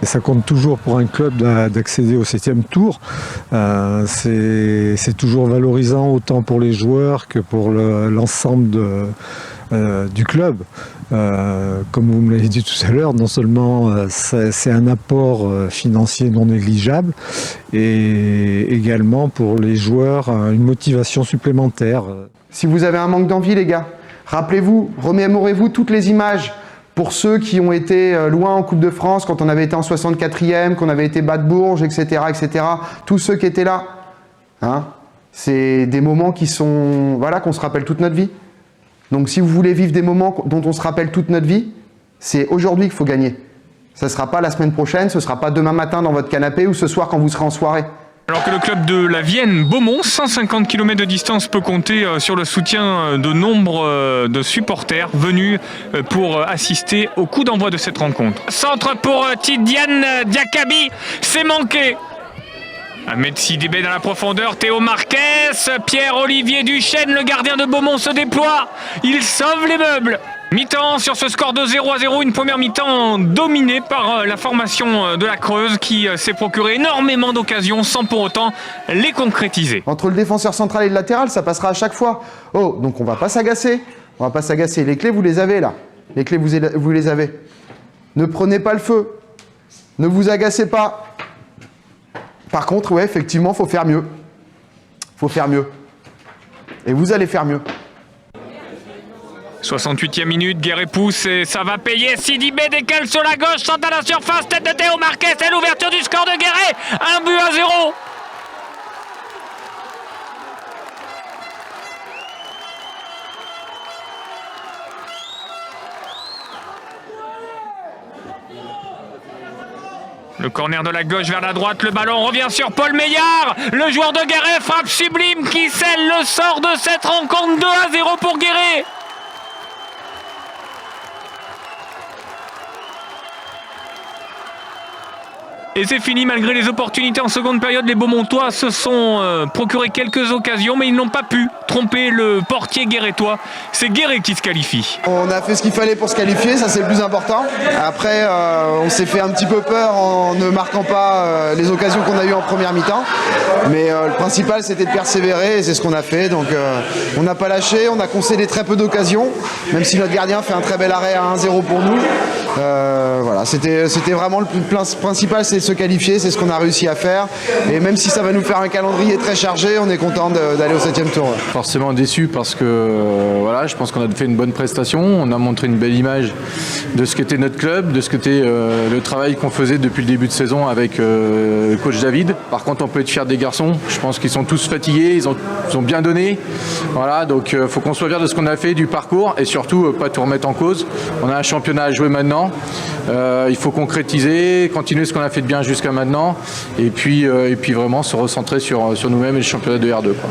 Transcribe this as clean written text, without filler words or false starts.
Ça compte toujours pour un club d'accéder au 7e tour. C'est toujours valorisant autant pour les joueurs que pour l'ensemble du club. Comme vous me l'avez dit tout à l'heure, non seulement c'est un apport financier non négligeable, et également pour les joueurs une motivation supplémentaire. Si vous avez un manque d'envie, les gars, rappelez-vous, remémorez-vous toutes les images pour ceux qui ont été loin en Coupe de France, quand on avait été en 64e, qu'on avait été bas de Bourges, etc., etc. Tous ceux qui étaient là, hein, c'est des moments qui sont, voilà, qu'on se rappelle toute notre vie. Donc si vous voulez vivre des moments dont on se rappelle toute notre vie, c'est aujourd'hui qu'il faut gagner. Ça ne sera pas la semaine prochaine, ce ne sera pas demain matin dans votre canapé ou ce soir quand vous serez en soirée. Alors que le club de la Vienne, Beaumont, 150 km de distance, peut compter sur le soutien de nombre de supporters venus pour assister au coup d'envoi de cette rencontre. Centre pour Tidiane Diakabi, c'est manqué. Ahmed Sidibé dans la profondeur, Théo Marquez, Pierre-Olivier Duchesne, le gardien de Beaumont se déploie, il sauve les meubles. Mi-temps sur ce score de 0-0, une première mi-temps dominée par la formation de la Creuse qui s'est procuré énormément d'occasions sans pour autant les concrétiser. Entre le défenseur central et le latéral, ça passera à chaque fois. Oh, donc on va pas s'agacer, on va pas s'agacer. Les clés, vous les avez là. Les clés, vous les avez. Ne prenez pas le feu. Ne vous agacez pas. Par contre, ouais, effectivement, faut faire mieux. Faut faire mieux. Et vous allez faire mieux. 68e minute, Guéret pousse et ça va payer. Sidibé décale sur la gauche, centre à la surface, tête de Théo Marquez et l'ouverture du score de Guéret. 1-0. Le corner de la gauche vers la droite, le ballon revient sur Paul Meillard. Le joueur de Guéret, frappe sublime qui scelle le sort de cette rencontre. 2-0 pour Guéret. Et c'est fini, malgré les opportunités en seconde période, les Beaumontois se sont procuré quelques occasions, mais ils n'ont pas pu tromper le portier guérétois. C'est Guéret qui se qualifie. On a fait ce qu'il fallait pour se qualifier, ça c'est le plus important. Après, on s'est fait un petit peu peur en ne marquant pas les occasions qu'on a eues en première mi-temps. Mais le principal c'était de persévérer et c'est ce qu'on a fait. Donc on n'a pas lâché, on a concédé très peu d'occasions, même si notre gardien fait un très bel arrêt à 1-0 pour nous. Voilà, c'était vraiment le principal, c'est de se qualifier, c'est ce qu'on a réussi à faire. Et même si ça va nous faire un calendrier très chargé, on est content d'aller au 7e tour. Forcément déçu parce que voilà, je pense qu'on a fait une bonne prestation, on a montré une belle image de ce qu'était notre club, de ce qu'était le travail qu'on faisait depuis le début de saison avec le coach David. Par contre, on peut être fier des garçons, je pense qu'ils sont tous fatigués, ils ont bien donné. Voilà, donc il faut qu'on soit fier de ce qu'on a fait, du parcours et surtout pas tout remettre en cause. On a un championnat à jouer maintenant, il faut concrétiser, continuer ce qu'on a fait de bien jusqu'à maintenant et puis vraiment se recentrer sur nous-mêmes et le championnat de R2, quoi.